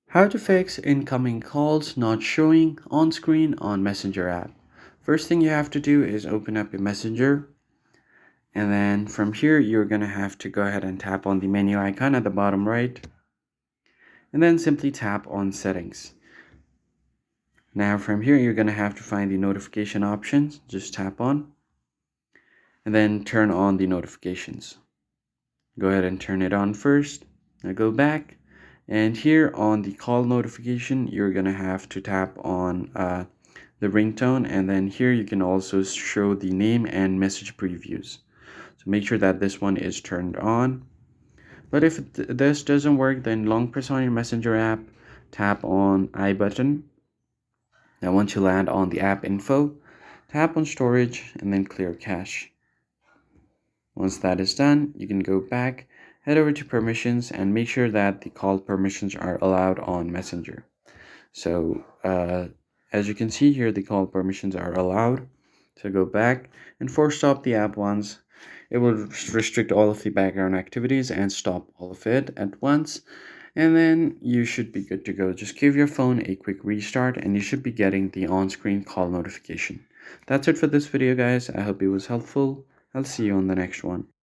How to fix incoming calls not showing on screen on Messenger app. First thing you have to do is open up your Messenger, and then from here you're going to have to go ahead and tap on the menu icon at the bottom right, and then simply tap on settings. Now from here you're going to have to find the notification options, just tap on, and then turn on the notifications. Go ahead and turn it on first. Now go back, and here on the call notification you're gonna have to tap on the ringtone, and then here you can also show the name and message previews. So make sure that this one is turned on. But if this doesn't work, then long press on your Messenger app, tap on I button. Now once you land on the app info, tap on storage and then clear cache. Once that is done, you can go back, head over to permissions, and make sure that the call permissions are allowed on Messenger. So as you can see here, the call permissions are allowed. So go back and force stop the app once. It will restrict all of the background activities and stop all of it at once. And then you should be good to go. Just give your phone a quick restart and you should be getting the on-screen call notification. That's it for this video, guys. I hope it was helpful. I'll see you on the next one.